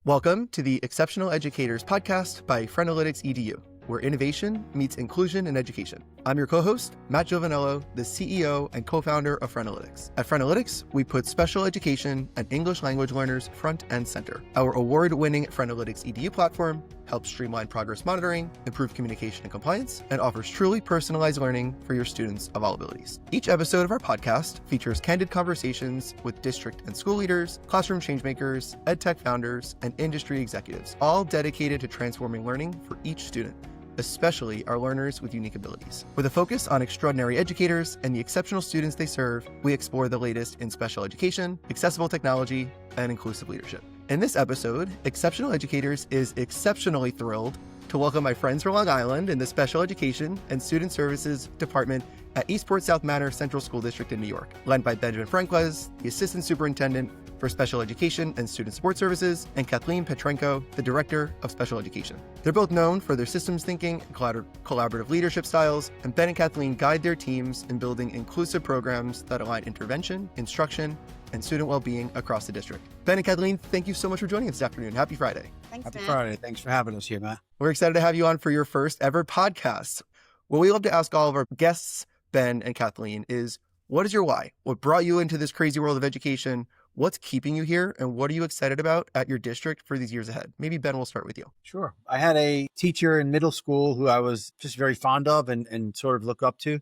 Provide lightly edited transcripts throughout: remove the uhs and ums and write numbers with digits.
Welcome to the Exceptional Educators podcast by Friendalytics EDU, where innovation meets inclusion in education. I'm your co-host, Matt Giovanello, the CEO and co-founder of Friendalytics. At Friendalytics, we put special education and English language learners front and center. Our award-winning Friendalytics EDU platform helps streamline progress monitoring, improve communication and compliance, and offers truly personalized learning for your students of all abilities. Each episode of our podcast features candid conversations with district and school leaders, classroom changemakers, edtech founders, and industry executives, all dedicated to transforming learning for each student, especially our learners with unique abilities. With a focus on extraordinary educators and the exceptional students they serve, we explore the latest in special education, accessible technology, and inclusive leadership. In this episode, Exceptional Educators is exceptionally thrilled to welcome my friends from Long Island in the Special Education and Student Services Department at Eastport-South Manor Central School District in New York, led by Benjamin Franquiz, the Assistant Superintendent for Special Education and Student Support Services, and Kathleen Petrenko, the Director of Special Education. They're both known for their systems thinking and collaborative leadership styles, and Ben and Kathleen guide their teams in building inclusive programs that align intervention, instruction, and student well-being across the district. Ben and Kathleen, thank you so much for joining us this afternoon. Happy Friday. Thanks, Happy Matt. Friday. Thanks for having us here, Matt. We're excited to have you on for your first ever podcast. What we love to ask all of our guests, Ben and Kathleen, is what is your why? What brought you into this crazy world of education? What's keeping you here? And what are you excited about at your district for these years ahead? Maybe Ben, we'll start with you. Sure. I had a teacher in middle school who I was just very fond of and sort of look up to.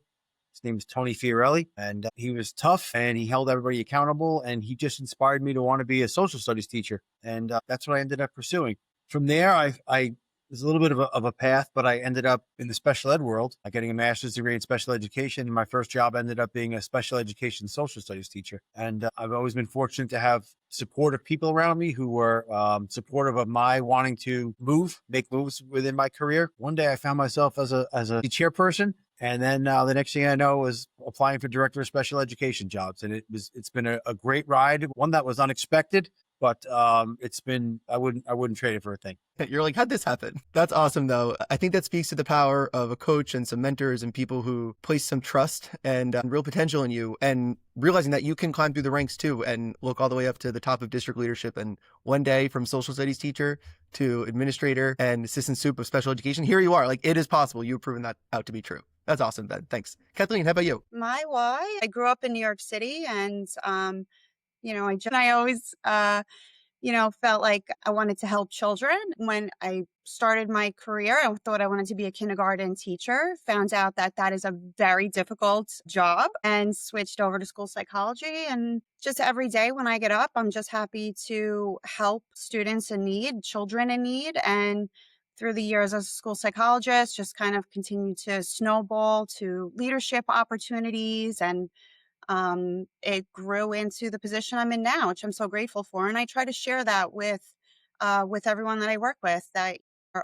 His name is Tony Fiorelli, and he was tough and he held everybody accountable, and he just inspired me to want to be a social studies teacher. And that's what I ended up pursuing. From there, I was a little bit of a path, but I ended up in the special ed world, getting a master's degree in special education. My first job ended up being a special education social studies teacher. And I've always been fortunate to have supportive people around me who were supportive of my wanting to make moves within my career. One day I found myself as a chairperson. And then the next thing I know was applying for director of special education jobs. And it's been a great ride, one that was unexpected, but I wouldn't trade it for a thing. You're like, how'd this happen? That's awesome, though. I think that speaks to the power of a coach and some mentors and people who place some trust and real potential in you, and realizing that you can climb through the ranks too and look all the way up to the top of district leadership. And one day from social studies teacher to administrator and assistant soup of special education, here you are. Like, it is possible. You've proven that out to be true. That's awesome, Ben. Thanks. Kathleen, how about you? My why? I grew up in New York City, and I always felt like I wanted to help children. When I started my career, I thought I wanted to be a kindergarten teacher. Found out that that is a very difficult job, and switched over to school psychology. And just every day when I get up, I'm just happy to help students in need, children in need. And through the years as a school psychologist, just kind of continued to snowball to leadership opportunities, and it grew into the position I'm in now, which I'm so grateful for. And I try to share that with everyone that I work with, that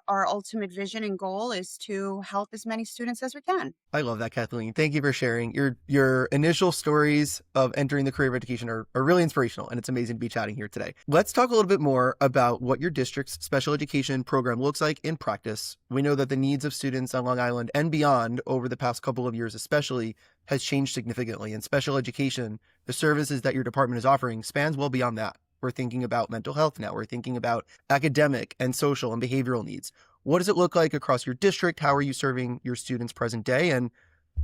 our ultimate vision and goal is to help as many students as we can. I love that, Kathleen. Thank you for sharing. Your initial stories of entering the career of education are really inspirational, and it's amazing to be chatting here today. Let's talk a little bit more about what your district's special education program looks like in practice. We know that the needs of students on Long Island and beyond over the past couple of years especially has changed significantly. In special education, the services that your department is offering spans well beyond that. We're thinking about mental health now. We're thinking about academic and social and behavioral needs. What does it look like across your district? How are you serving your students present day? And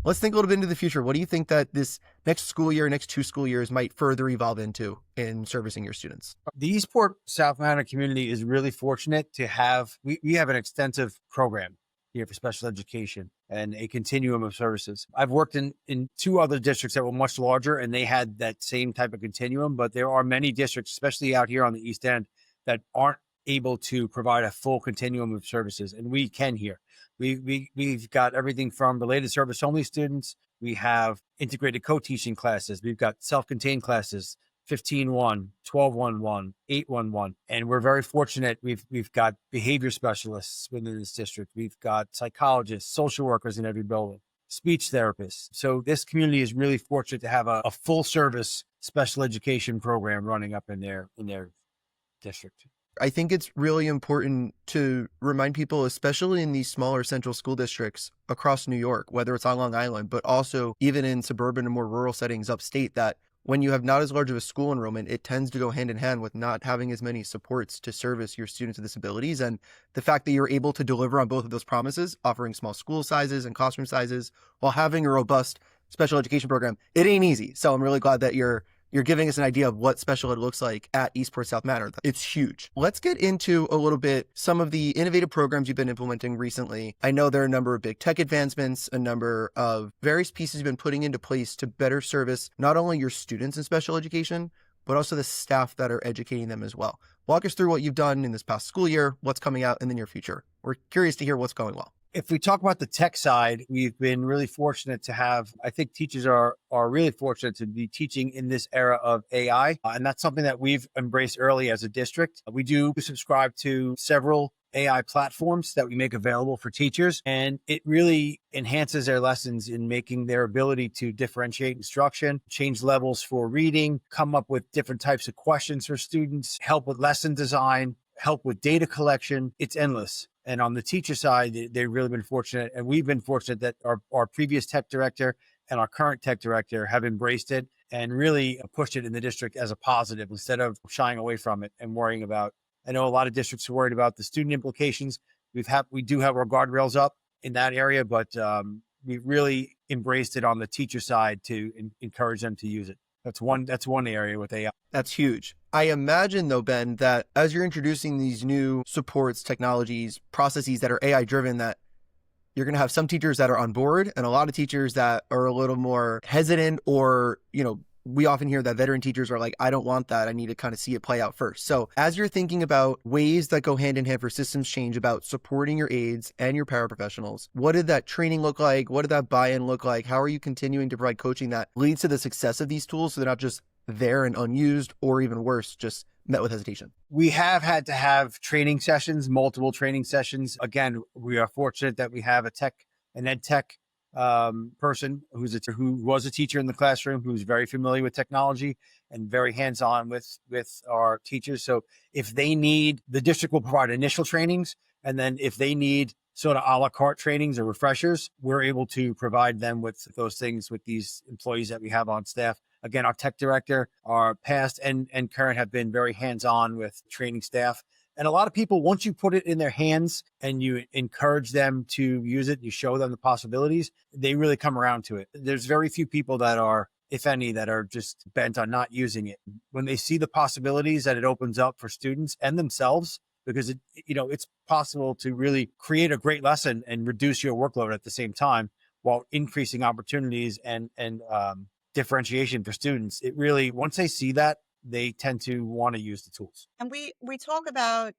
let's think a little bit into the future. What do you think that this next school year, next 2 school years might further evolve into in servicing your students? The Eastport-South Manor community is really fortunate to have, we have an extensive program here for special education and a continuum of services. I've worked in 2 other districts that were much larger, and they had that same type of continuum, but there are many districts, especially out here on the East End, that aren't able to provide a full continuum of services, and we can here. We've got everything from related service only students. We have integrated co-teaching classes. We've got self-contained classes, 15-1, 12-1-1, 8-1-1. And we're very fortunate. We've got behavior specialists within this district. We've got psychologists, social workers in every building, speech therapists. So this community is really fortunate to have a full service special education program running up in their district. I think it's really important to remind people, especially in these smaller central school districts across New York, whether it's on Long Island, but also even in suburban and more rural settings upstate, that when you have not as large of a school enrollment, it tends to go hand in hand with not having as many supports to service your students with disabilities. And the fact that you're able to deliver on both of those promises, offering small school sizes and classroom sizes while having a robust special education program, it ain't easy. So I'm really glad that you're giving us an idea of what special ed looks like at Eastport-South Manor. It's huge. Let's get into a little bit some of the innovative programs you've been implementing recently. I know there are a number of big tech advancements, a number of various pieces you've been putting into place to better service not only your students in special education, but also the staff that are educating them as well. Walk us through what you've done in this past school year, what's coming out in the near future. We're curious to hear what's going well. If we talk about the tech side, we've been really fortunate to have, I think teachers are really fortunate to be teaching in this era of AI. And that's something that we've embraced early as a district. We do subscribe to several AI platforms that we make available for teachers, and it really enhances their lessons in making their ability to differentiate instruction, change levels for reading, come up with different types of questions for students, help with lesson design, help with data collection. It's endless. And on the teacher side, they've really been fortunate. And we've been fortunate that our previous tech director and our current tech director have embraced it and really pushed it in the district as a positive instead of shying away from it and worrying about. I know a lot of districts are worried about the student implications. We do have our guardrails up in that area, but we've really embraced it on the teacher side to encourage them to use it. That's one area with AI. That's huge. I imagine, though, Ben, that as you're introducing these new supports, technologies, processes that are AI driven, that you're going to have some teachers that are on board and a lot of teachers that are a little more hesitant, or, we often hear that veteran teachers are like, I don't want that. I need to kind of see it play out first. So as you're thinking about ways that go hand in hand for systems change about supporting your aides and your paraprofessionals, what did that training look like? What did that buy-in look like? How are you continuing to provide coaching that leads to the success of these tools so they're not just there and unused, or even worse, just met with hesitation? We have had to have training sessions, multiple training sessions. Again, we are fortunate that we have an ed tech person who was a teacher in the classroom, who's very familiar with technology and very hands-on with our teachers. So if they need, the district will provide initial trainings. And then if they need sort of a la carte trainings or refreshers, we're able to provide them with those things with these employees that we have on staff. Again, our tech director, our past and current, have been very hands-on with training staff. And a lot of people, once you put it in their hands and you encourage them to use it, you show them the possibilities, they really come around to it. There's very few people that are, if any, that are just bent on not using it. When they see the possibilities that it opens up for students and themselves, because it's possible to really create a great lesson and reduce your workload at the same time while increasing opportunities and differentiation for students. It really, once they see that, they tend to want to use the tools. And we talk about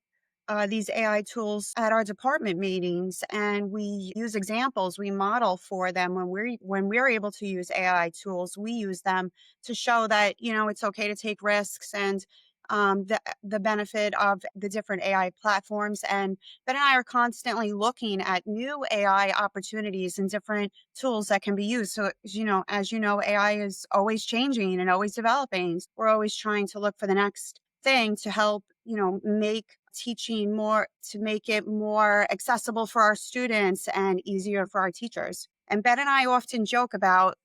these AI tools at our department meetings, and we use examples. We model for them when we're able to use AI tools. We use them to show that it's okay to take risks, and the benefit of the different AI platforms. And Ben and I are constantly looking at new AI opportunities and different tools that can be used. So, as you know, AI is always changing and always developing. We're always trying to look for the next thing to help, make teaching to make it more accessible for our students and easier for our teachers. And Ben and I often joke about,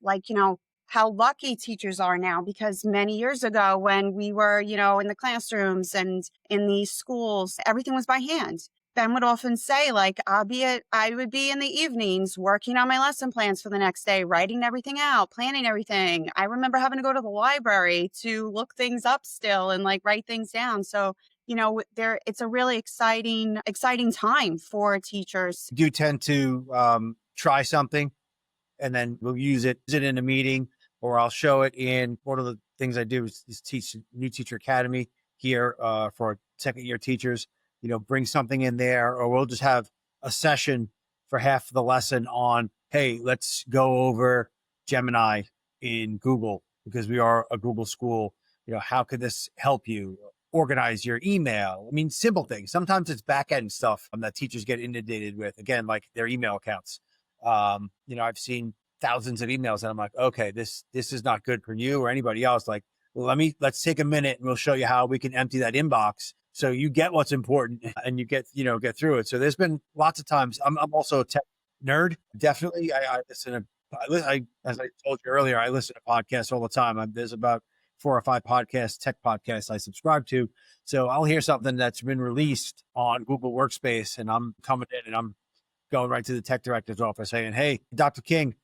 how lucky teachers are now, because many years ago when we were, in the classrooms and in these schools, everything was by hand. Ben would often say, I would be in the evenings working on my lesson plans for the next day, writing everything out, planning everything. I remember having to go to the library to look things up still and write things down. So, it's a really exciting time for teachers. You do tend to try something and then we'll use it in a meeting, or I'll show it in one of the things I do is teach New Teacher Academy here for second year teachers, bring something in there, or we'll just have a session for half the lesson on, hey, let's go over Gemini in Google because we are a Google school. How could this help you organize your email? I mean, simple things. Sometimes it's back end stuff that teachers get inundated with, again, like their email accounts. I've seen thousands of emails and I'm like, okay, this is not good for you or anybody else. Let's take a minute and we'll show you how we can empty that inbox so you get what's important and you get through it. So there's been lots of times. I'm also a tech nerd. Definitely. As I told you earlier, I listen to podcasts all the time. There's about 4 or 5 podcasts, tech podcasts I subscribe to. So I'll hear something that's been released on Google Workspace, and I'm coming in and I'm going right to the tech director's office saying, hey, Dr. King,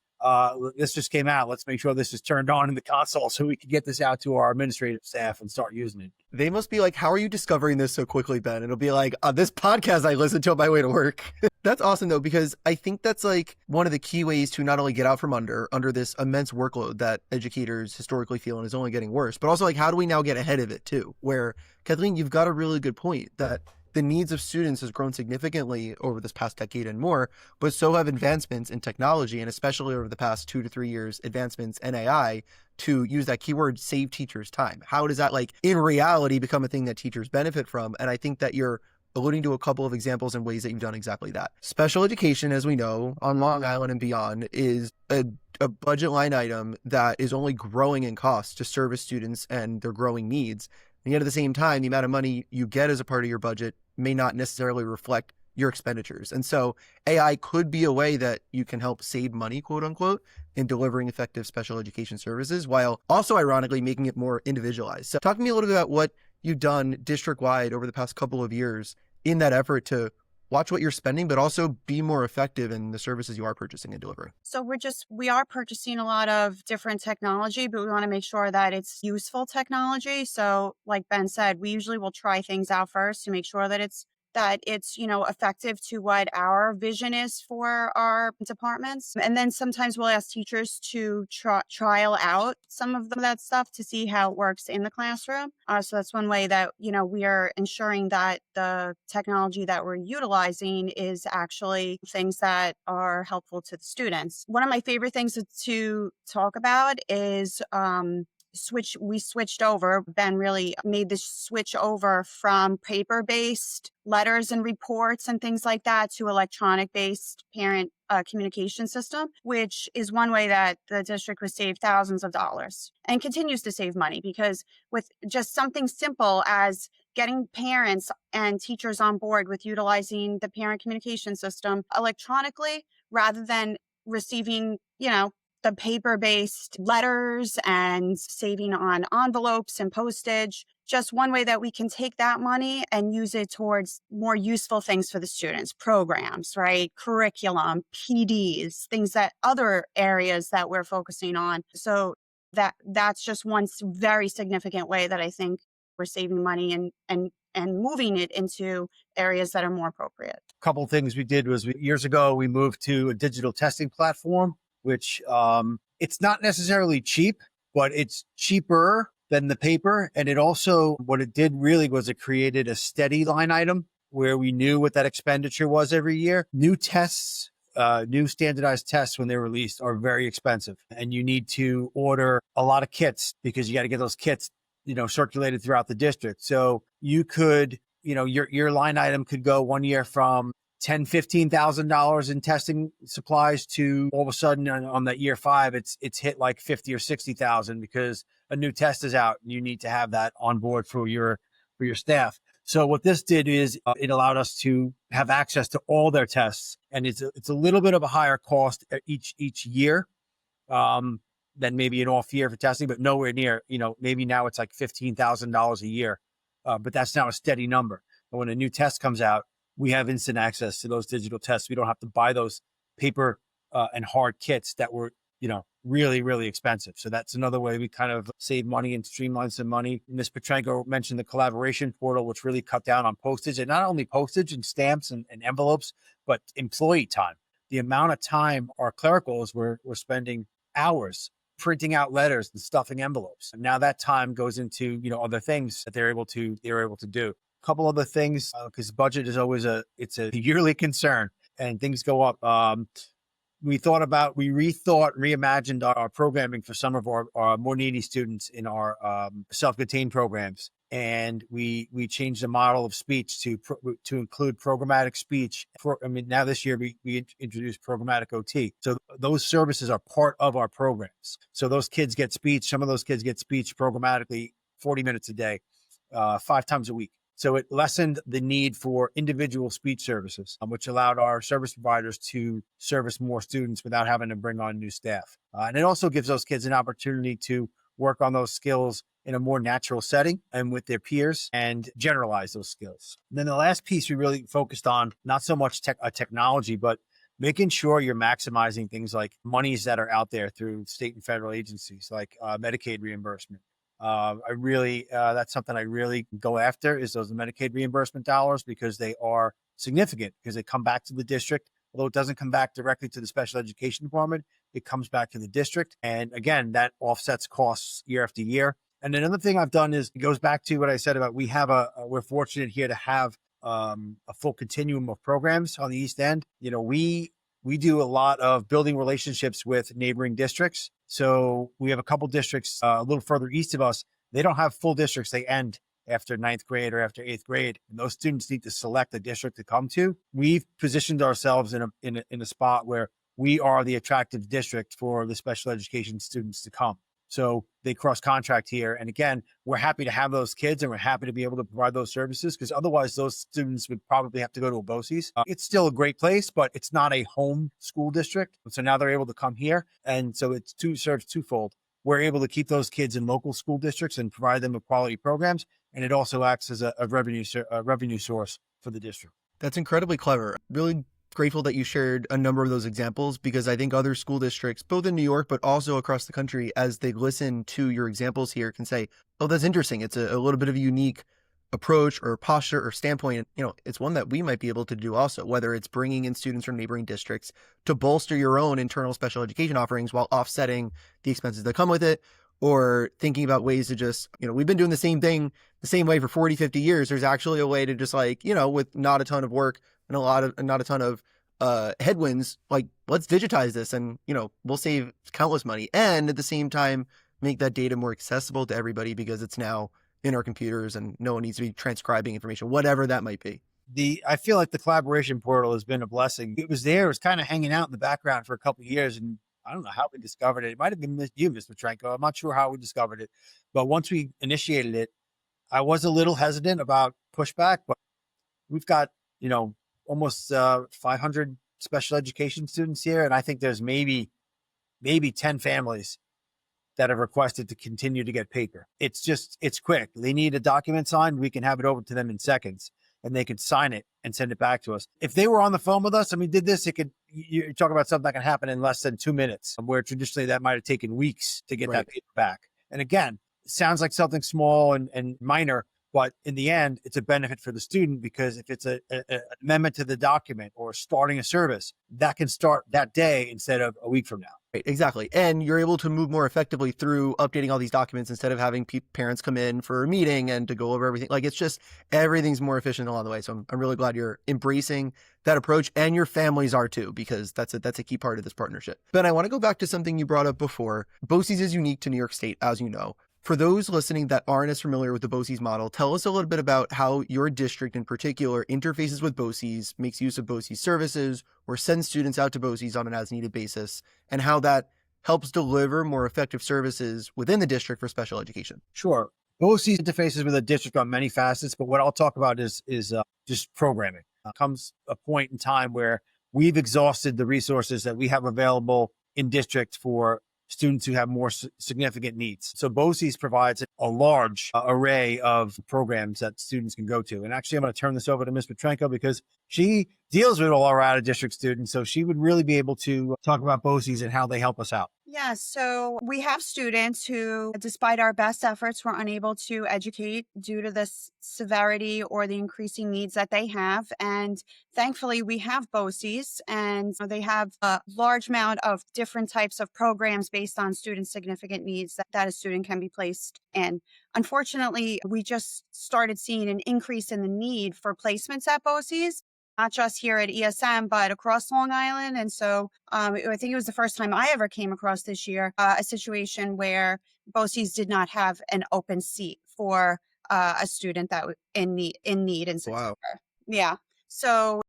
this just came out. Let's make sure this is turned on in the console so we can get this out to our administrative staff and start using it. They must be like, how are you discovering this so quickly, Ben? It'll be like, this podcast I listen to on my way to work. That's awesome, though, because I think that's like one of the key ways to not only get out from under this immense workload that educators historically feel and is only getting worse, but also like, how do we now get ahead of it too? Where, Kathleen, you've got a really good point that the needs of students has grown significantly over this past decade and more, but so have advancements in technology, and especially over the past 2 to 3 years, advancements in AI, to use that keyword, save teachers time. How does that, like, in reality become a thing that teachers benefit from? And I think that you're alluding to a couple of examples and ways that you've done exactly that. Special education, as we know, on Long Island and beyond, is a budget line item that is only growing in cost to service students and their growing needs. And yet at the same time, the amount of money you get as a part of your budget may not necessarily reflect your expenditures. And so AI could be a way that you can help save money, quote unquote, in delivering effective special education services, while also ironically making it more individualized. So talk to me a little bit about what you've done district-wide over the past couple of years in that effort to watch what you're spending, but also be more effective in the services you are purchasing and delivering. So we are purchasing a lot of different technology, but we want to make sure that it's useful technology. So like Ben said, we usually will try things out first to make sure that it's effective to what our vision is for our departments. And then sometimes we'll ask teachers to trial out some of that stuff to see how it works in the classroom. So that's one way that, we are ensuring that the technology that we're utilizing is actually things that are helpful to the students. One of my favorite things to talk about is, we switched over. Ben really made this switch over from paper-based letters and reports and things like that to electronic-based parent communication system, which is one way that the district would save thousands of dollars and continues to save money, because with just something simple as getting parents and teachers on board with utilizing the parent communication system electronically rather than receiving, the paper-based letters and saving on envelopes and postage. Just one way that we can take that money and use it towards more useful things for the students, programs, right? Curriculum, PDs, things that other areas that we're focusing on. So that's just one very significant way that I think we're saving money and moving it into areas that are more appropriate. A couple of things we did was years ago, we moved to a digital testing platform, which it's not necessarily cheap, but it's cheaper than the paper. And it also, what it did really was it created a steady line item where we knew what that expenditure was every year. New tests, new standardized tests when they're released are very expensive. And you need to order a lot of kits because you got to get those kits, circulated throughout the district. So you could, your line item could go one year from $10,000, $15,000 in testing supplies to all of a sudden on that year 5, it's hit like 50 or 60,000 because a new test is out and you need to have that on board for your staff. So what this did is it allowed us to have access to all their tests, and it's a little bit of a higher cost each year than maybe an off year for testing, but nowhere near, maybe now it's like $15,000 a year, but that's now a steady number. And when a new test comes out, we have instant access to those digital tests. We don't have to buy those paper and hard kits that were, really, really expensive. So that's another way we kind of save money and streamline some money. Ms. Petrenko mentioned the collaboration portal, which really cut down on postage, and not only postage and stamps and envelopes, but employee time. The amount of time our clericals were spending hours printing out letters and stuffing envelopes. And now that time goes into, other things that they're able to do. Couple other things, because budget is always it's a yearly concern and things go up. We reimagined our programming for some of our more needy students in our self-contained programs. And we changed the model of speech to include programmatic speech. Now this year we introduced programmatic OT. So those services are part of our programs. So those kids get speech. Some of those kids get speech programmatically 40 minutes a day, 5 times a week. So it lessened the need for individual speech services, which allowed our service providers to service more students without having to bring on new staff. And it also gives those kids an opportunity to work on those skills in a more natural setting and with their peers and generalize those skills. And then the last piece we really focused on, not so much technology, but making sure you're maximizing things like monies that are out there through state and federal agencies, like Medicaid reimbursement. That's something I really go after, is those Medicaid reimbursement dollars, because they are significant, because they come back to the district. Although it doesn't come back directly to the special education department, it comes back to the district. And again, that offsets costs year after year. And another thing I've done is, it goes back to what I said about, we're fortunate here to have a full continuum of programs on the East End. We do a lot of building relationships with neighboring districts. So we have a couple districts a little further east of us. They don't have full districts. They end after 9th grade or after 8th grade. And those students need to select a district to come to. We've positioned ourselves in a spot where we are the attractive district for the special education students to come. So they cross contract here. And again, we're happy to have those kids, and we're happy to be able to provide those services, because otherwise those students would probably have to go to a BOCES. It's still a great place, but it's not a home school district. So now they're able to come here. And so it serves twofold. We're able to keep those kids in local school districts and provide them with quality programs. And it also acts as a revenue source for the district. That's incredibly clever. Really grateful that you shared a number of those examples, because I think other school districts, both in New York, but also across the country, as they listen to your examples here, can say, oh, that's interesting. It's a little bit of a unique approach or posture or standpoint. It's one that we might be able to do also, whether it's bringing in students from neighboring districts to bolster your own internal special education offerings while offsetting the expenses that come with it, or thinking about ways to just, we've been doing the same thing the same way for 40, 50 years. There's actually a way to just with not a ton of work and not a ton of headwinds, let's digitize this, and we'll save countless money, and at the same time make that data more accessible to everybody, because it's now in our computers and no one needs to be transcribing information, whatever that might be. I feel like the collaboration portal has been a blessing. It was kind of hanging out in the background for a couple of years, and I don't know how we discovered it. It might have been you, Ms. Petrenko. I'm not sure how we discovered it, but once we initiated it, I was a little hesitant about pushback, but we've got, almost 500 special education students here. And I think there's maybe 10 families that have requested to continue to get paper. It's quick. They need a document signed. We can have it over to them in seconds, and they can sign it and send it back to us. If they were on the phone with us and we did this, you talk about something that can happen in less than 2 minutes, where traditionally that might've taken weeks to get that paper back. And again, it sounds like something small and minor, but in the end, it's a benefit for the student, because if it's an amendment to the document or starting a service, that can start that day instead of a week from now. Right, exactly. And you're able to move more effectively through updating all these documents instead of having parents come in for a meeting and to go over everything. It's just, everything's more efficient along the way. So I'm really glad you're embracing that approach, and your families are too, because that's a key part of this partnership. Ben, I want to go back to something you brought up before. BOCES is unique to New York State, as you know. For those listening that aren't as familiar with the BOCES model, tell us a little bit about how your district in particular interfaces with BOCES, makes use of BOCES services, or sends students out to BOCES on an as-needed basis, and how that helps deliver more effective services within the district for special education. Sure. BOCES interfaces with the district on many facets, but what I'll talk about is just programming. Comes a point in time where we've exhausted the resources that we have available in district for students who have more significant needs. So BOCES provides a large array of programs that students can go to. And actually, I'm going to turn this over to Ms. Petrenko, because she deals with all our out-of-district students. So she would really be able to talk about BOCES and how they help us out. Yeah, so we have students who, despite our best efforts, were unable to educate due to the severity or the increasing needs that they have. And thankfully, we have BOCES, and they have a large amount of different types of programs based on student significant needs that a student can be placed in. Unfortunately, we just started seeing an increase in the need for placements at BOCES, not just here at ESM, but across Long Island. And so I think it was the first time I ever came across this year a situation where BOCES did not have an open seat for a student that was in need in September. Wow. Yeah. So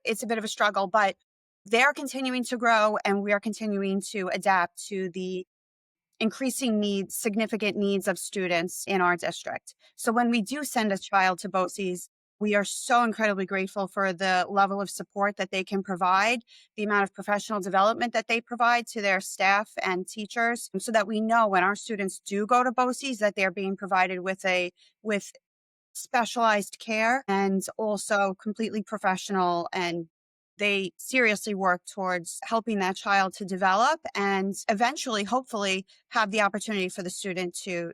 it's a bit of a struggle, but they're continuing to grow, and we are continuing to adapt to the increasing needs, significant needs of students in our district. So when we do send a child to BOCES, We are so incredibly grateful for the level of support that they can provide, the amount of professional development that they provide to their staff and teachers, so that we know when our students do go to BOCES that they're being provided with specialized care and also completely professional, and they seriously work towards helping that child to develop and eventually, hopefully, have the opportunity for the student to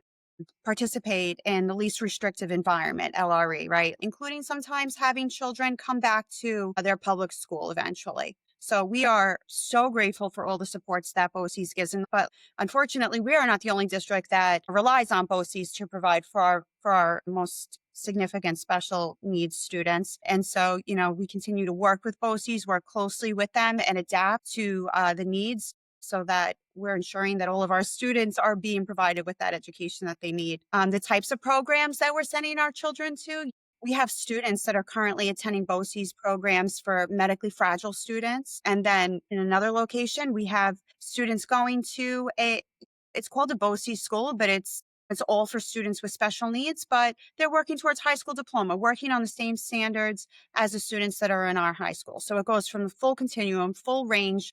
participate in the least restrictive environment, LRE, right? Including sometimes having children come back to their public school eventually. So we are so grateful for all the supports that BOCES gives. But unfortunately, we are not the only district that relies on BOCES to provide for our most significant special needs students. And so, we continue to work with BOCES, work closely with them, and adapt to the needs so that we're ensuring that all of our students are being provided with that education that they need. The types of programs that we're sending our children to, we have students that are currently attending BOCES programs for medically fragile students. And then in another location, we have students going to it's called a BOCES school, but it's all for students with special needs, but they're working towards high school diploma, working on the same standards as the students that are in our high school. So it goes from the full continuum, full range,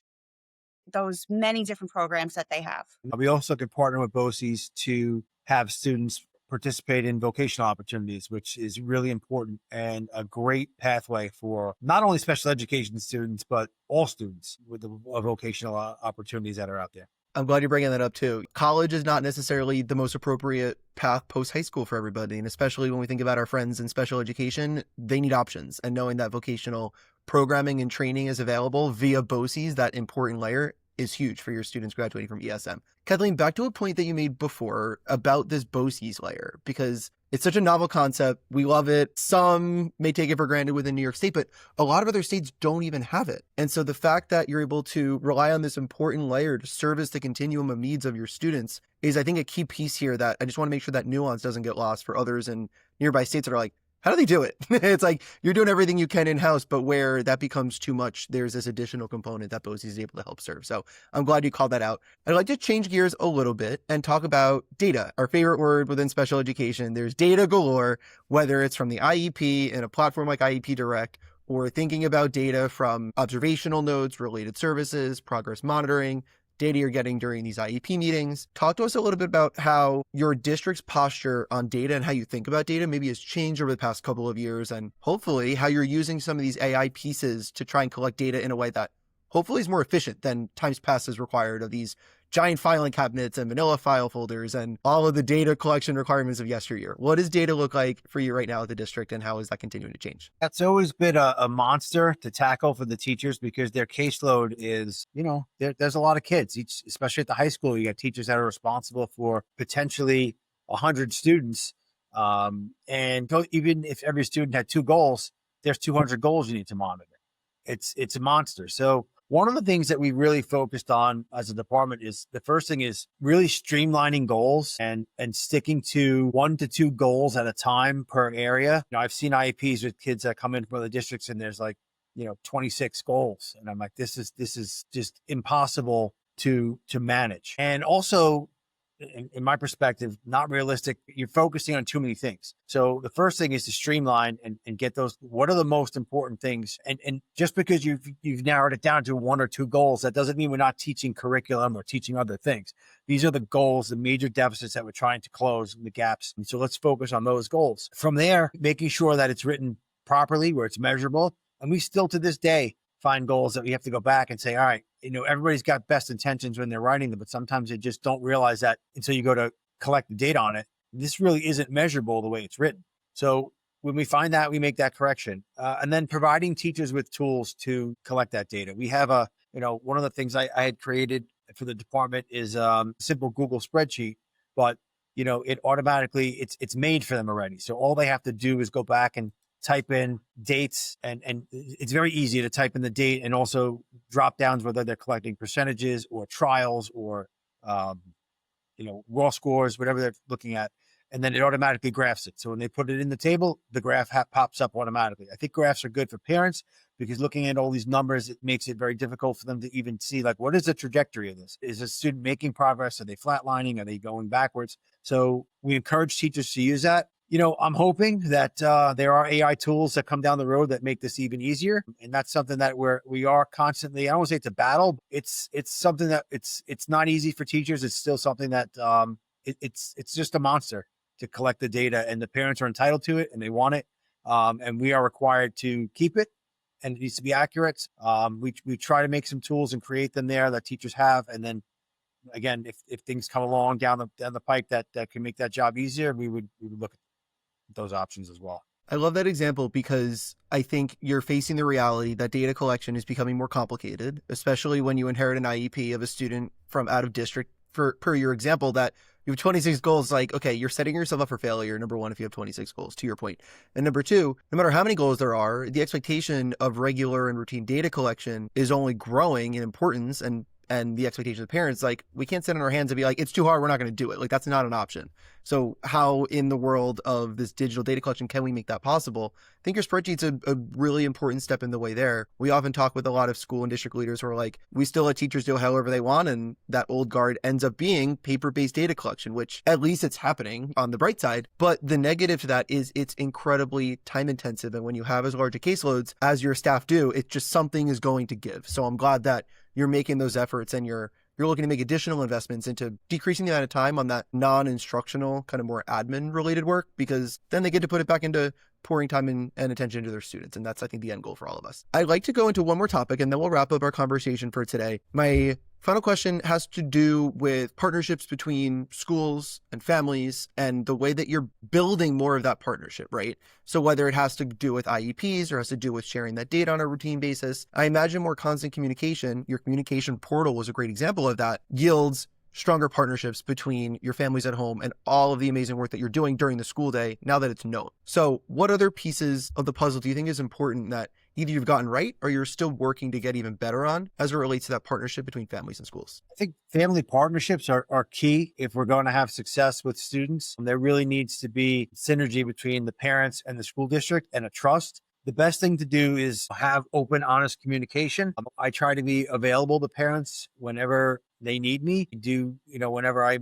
those many different programs that they have. We also can partner with BOCES to have students participate in vocational opportunities, which is really important and a great pathway for not only special education students, but all students with the vocational opportunities that are out there. I'm glad you're bringing that up too. College is not necessarily the most appropriate path post-high school for everybody. And especially when we think about our friends in special education, they need options. And knowing that vocational programming and training is available via BOCES, that important layer, is huge for your students graduating from ESM. Kathleen, back to a point that you made before about this BOCES layer, because it's such a novel concept. We love it. Some may take it for granted within New York State, but a lot of other states don't even have it. And so the fact that you're able to rely on this important layer to service the continuum of needs of your students is, I think, a key piece here that I just want to make sure that nuance doesn't get lost for others in nearby states that are like, how do they do it? It's like you're doing everything you can in-house, but where that becomes too much, there's this additional component that BOCES is able to help serve. So I'm glad you called that out. I'd like to change gears a little bit and talk about data, our favorite word within special education. There's data galore, whether it's from the IEP in a platform like IEP Direct, or thinking about data from observational nodes, related services, progress monitoring, data you're getting during these IEP meetings. Talk to us a little bit about how your district's posture on data and how you think about data maybe has changed over the past couple of years, and hopefully how you're using some of these AI pieces to try and collect data in a way that hopefully is more efficient than times past is required of these giant filing cabinets and manila file folders and all of the data collection requirements of yesteryear. What does data look like for you right now at the district, and how is that continuing to change? That's always been a monster to tackle for the teachers because their caseload is, there's a lot of kids, especially at the high school. You got teachers that are responsible for potentially 100 students. Even if every student had 2 goals, there's 200 goals you need to monitor. It's a monster. So one of the things that we really focused on as a department is the first thing is really streamlining goals and sticking to 1 to 2 goals at a time per area. I've seen IEPs with kids that come in from other districts and there's 26 goals. And I'm like, this is just impossible to manage. And also, in my perspective, not realistic. You're focusing on too many things. So the first thing is to streamline and get those. What are the most important things? And just because you've narrowed it down to 1 or 2 goals, that doesn't mean we're not teaching curriculum or teaching other things. These are the goals, the major deficits that we're trying to close, the gaps. And so let's focus on those goals. From there, making sure that it's written properly, where it's measurable. And we still to this day find goals that we have to go back and say, all right, everybody's got best intentions when they're writing them, but sometimes they just don't realize that until you go to collect the data on it. This really isn't measurable the way it's written. So when we find that, we make that correction. And then providing teachers with tools to collect that data. We have one of the things I had created for the department is a simple Google spreadsheet, but it automatically, it's made for them already. So all they have to do is go back and type in dates, and it's very easy to type in the date and also drop downs, whether they're collecting percentages or trials or, raw scores, whatever they're looking at. And then it automatically graphs it. So when they put it in the table, the graph pops up automatically. I think graphs are good for parents because looking at all these numbers, it makes it very difficult for them to even see, what is the trajectory of this? Is a student making progress? Are they flatlining? Are they going backwards? So we encourage teachers to use that. I'm hoping that there are AI tools that come down the road that make this even easier. And that's something that we are constantly, I don't want to say it's a battle. It's something that it's not easy for teachers. It's still something that it's just a monster to collect the data, and the parents are entitled to it and they want it. And we are required to keep it, and it needs to be accurate. We try to make some tools and create them there that teachers have. And then again, if things come along down the pike that can make that job easier, we would look at those options as well. I love that example because I think you're facing the reality that data collection is becoming more complicated, especially when you inherit an IEP of a student from out of district. Per your example, that you have 26 goals, like, okay, you're setting yourself up for failure, number one, if you have 26 goals, to your point. And number two, no matter how many goals there are, the expectation of regular and routine data collection is only growing in importance, and the expectation of parents, like, we can't sit on our hands and be like, it's too hard, we're not going to do it. Like, that's not an option. So how in the world of this digital data collection can we make that possible? I think your spreadsheet's a really important step in the way there. We often talk with a lot of school and district leaders who are like, we still let teachers do however they want, and that old guard ends up being paper-based data collection, which at least it's happening on the bright side. But the negative to that is it's incredibly time intensive. And when you have as large a caseloads as your staff do, it's just something is going to give. So I'm glad that you're making those efforts and you're looking to make additional investments into decreasing the amount of time on that non-instructional, kind of more admin related work, because then they get to put it back into pouring time and attention to their students. And that's, I think, the end goal for all of us. I'd like to go into one more topic and then we'll wrap up our conversation for today. My final question has to do with partnerships between schools and families and the way that you're building more of that partnership, right? So whether it has to do with IEPs or has to do with sharing that data on a routine basis, I imagine more constant communication, your communication portal was a great example of that, yields stronger partnerships between your families at home and all of the amazing work that you're doing during the school day now that it's known. So what other pieces of the puzzle do you think is important that either you've gotten right or you're still working to get even better on as it relates to that partnership between families and schools? I think family partnerships are key if we're going to have success with students. There really needs to be synergy between the parents and the school district and a trust. The best thing to do is have open, honest communication. I try to be available to parents whenever they need me. Whenever I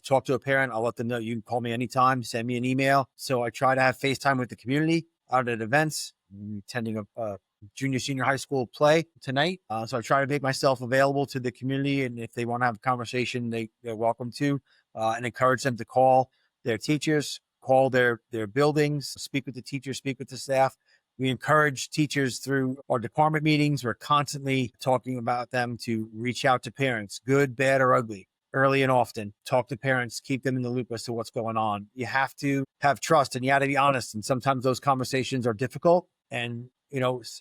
talk to a parent, I'll let them know you can call me anytime, send me an email. So I try to have FaceTime with the community out at events. I'm attending a junior, senior high school play tonight. So I try to make myself available to the community. And if they want to have a conversation, they're welcome to, and encourage them to call their teachers, call their buildings, speak with the teachers, speak with the staff. We encourage teachers through our department meetings. We're constantly talking about them to reach out to parents, good, bad, or ugly, early and often. Talk to parents, keep them in the loop as to what's going on. You have to have trust and you got to be honest. And sometimes those conversations are difficult. And,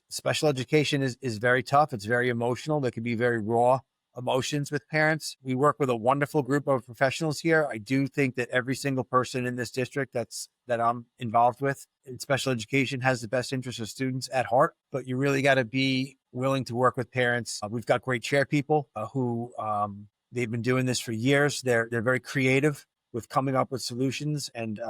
special education is very tough. It's very emotional. There can be very raw emotions with parents. We work with a wonderful group of professionals here. I do think that every single person in this district that I'm involved with in special education has the best interest of students at heart, but you really got to be willing to work with parents. We've got great chair people who they've been doing this for years. They're very creative with coming up with solutions and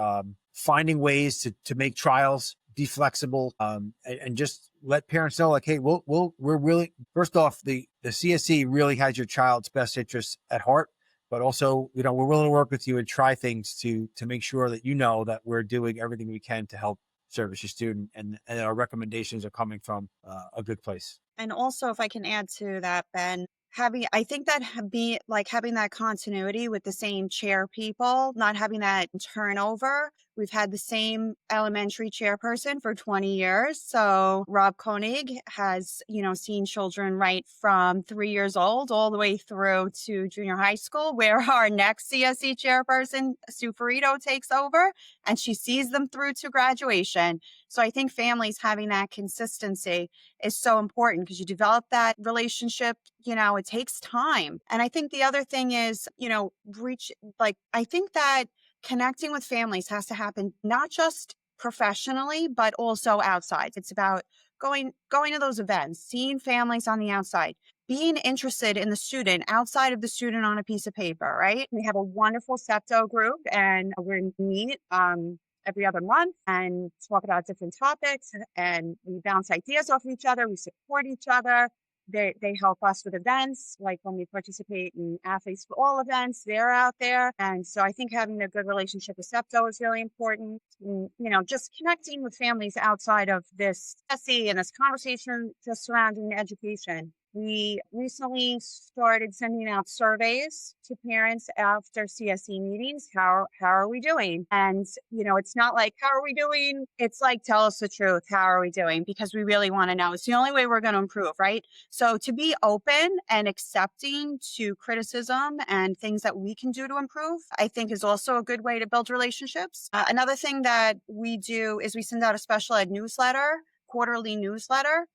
finding ways to make trials, be flexible, and just let parents know, like, hey, we're really, first off, the CSE really has your child's best interests at heart, but also, we're willing to work with you and try things to make sure that that we're doing everything we can to help service your student, and our recommendations are coming from a good place. And also, if I can add to that, Ben, having that continuity with the same chair people, not having that turnover. We've had the same elementary chairperson for 20 years. So Rob Koenig has, seen children right from 3 years old all the way through to junior high school, where our next CSE chairperson, Sue Ferrito, takes over, and she sees them through to graduation. So I think families having that consistency is so important because you develop that relationship, it takes time. And I think the other thing is, I think that connecting with families has to happen not just professionally, but also outside. It's about going to those events, seeing families on the outside, being interested in the student outside of the student on a piece of paper, right? We have a wonderful SEPTO group, and we meet every other month and talk about different topics, and we bounce ideas off of each other. We support each other. They help us with events, like when we participate in athletes for all events, they're out there. And so I think having a good relationship with SEPTO is really important. And, just connecting with families outside of this SE and this conversation just surrounding education. We recently started sending out surveys to parents after CSE meetings. How are we doing? And, it's not like, how are we doing? It's like, tell us the truth. How are we doing? Because we really want to know. It's the only way we're going to improve, right? So to be open and accepting to criticism and things that we can do to improve, I think is also a good way to build relationships. Another thing that we do is we send out a special ed newsletter, quarterly newsletter,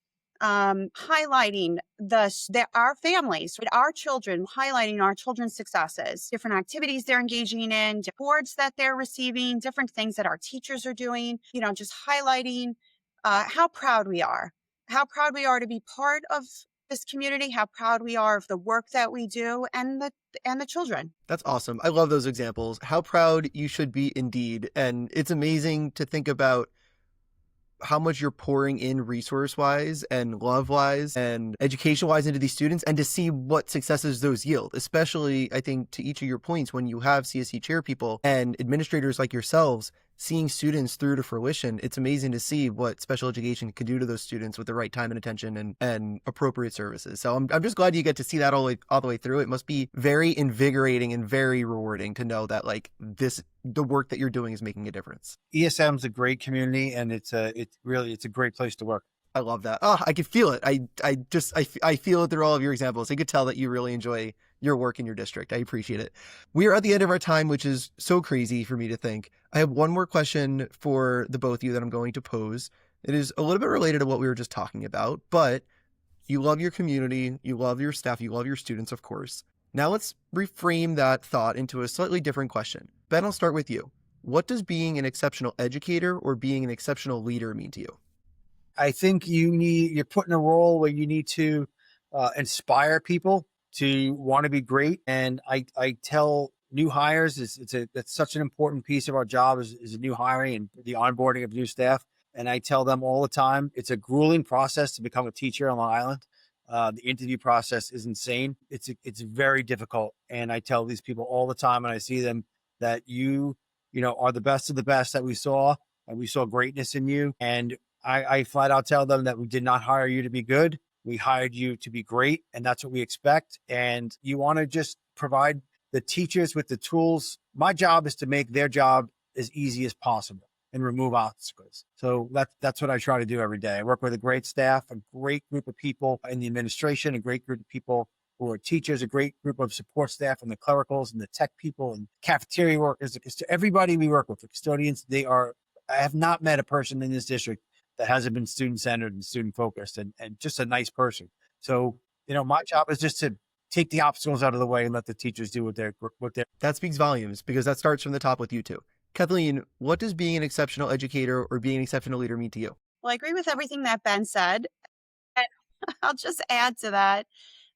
highlighting our families, our children, highlighting our children's successes, different activities they're engaging in, awards that they're receiving, different things that our teachers are doing, just highlighting how proud we are to be part of this community, how proud we are of the work that we do and the children. That's awesome. I love those examples. How proud you should be indeed. And it's amazing to think about how much you're pouring in resource-wise and love-wise and education-wise into these students, and to see what successes those yield, especially, I think, to each of your points, when you have CSE chair people and administrators like yourselves seeing students through to fruition. It's amazing to see what special education can do to those students with the right time and attention and appropriate services. So I'm just glad you get to see that all the way through. It must be very invigorating and very rewarding to know that the work that you're doing is making a difference. ESM is a great community, and it's a great place to work. I love that. Oh, I can feel it. I feel it through all of your examples. I could tell that you really enjoy your work in your district. I appreciate it. We are at the end of our time, which is so crazy for me to think. I have one more question for the both of you that I'm going to pose. It is a little bit related to what we were just talking about, but you love your community, you love your staff, you love your students, of course. Now let's reframe that thought into a slightly different question. Ben, I'll start with you. What does being an exceptional educator or being an exceptional leader mean to you? I think you're put in a role where you need to inspire people to want to be great. And I tell new hires, that's such an important piece of our job is new hiring and the onboarding of new staff. And I tell them all the time, it's a grueling process to become a teacher on Long Island. The interview process is insane. It's very difficult. And I tell these people all the time when I see them that you are the best of the best that we saw, and we saw greatness in you. And I flat out tell them that we did not hire you to be good. We hired you to be great, and that's what we expect. And you want to just provide the teachers with the tools. My job is to make their job as easy as possible and remove obstacles. So that's what I try to do every day. I work with a great staff, a great group of people in the administration, a great group of people who are teachers, a great group of support staff and the clericals and the tech people and cafeteria workers. To everybody we work with, the custodians, I have not met a person in this district that hasn't been student-centered and student-focused and just a nice person. So, my job is just to take the obstacles out of the way and let the teachers do what they're. That speaks volumes, because that starts from the top with you two. Kathleen, what does being an exceptional educator or being an exceptional leader mean to you? Well, I agree with everything that Ben said. And I'll just add to that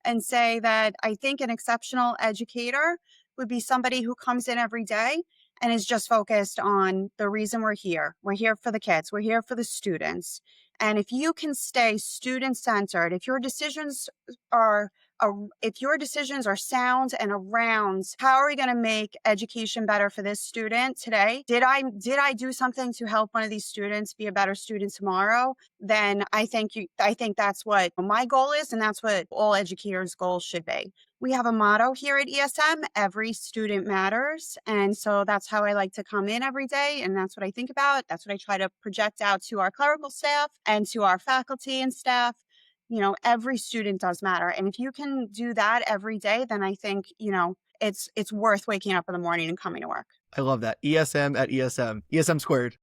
and say that I think an exceptional educator would be somebody who comes in every day and is just focused on the reason we're here. We're here for the kids. We're here for the students. And if you can stay student-centered, if your decisions are sound and around how are we going to make education better for this student today? Did I do something to help one of these students be a better student tomorrow? Then I think that's what my goal is, and that's what all educators' goals should be. We have a motto here at ESM, every student matters. And so that's how I like to come in every day. And that's what I think about. That's what I try to project out to our clerical staff and to our faculty and staff. Every student does matter. And if you can do that every day, then I think, it's worth waking up in the morning and coming to work. I love that. ESM at ESM. ESM squared.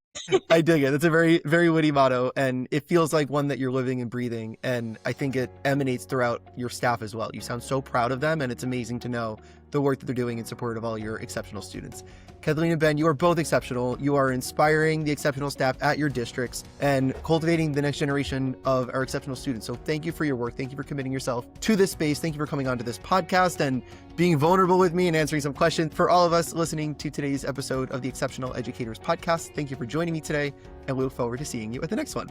I dig it. That's a very, very witty motto, and it feels like one that you're living and breathing. And I think it emanates throughout your staff as well. You sound so proud of them, and it's amazing to know the work that they're doing in support of all your exceptional students. Kathleen and Ben, you are both exceptional. You are inspiring the exceptional staff at your districts and cultivating the next generation of our exceptional students. So thank you for your work. Thank you for committing yourself to this space. Thank you for coming onto this podcast and being vulnerable with me and answering some questions. For all of us listening to today's episode of the Exceptional Educators Podcast, thank you for joining me today, and we look forward to seeing you at the next one.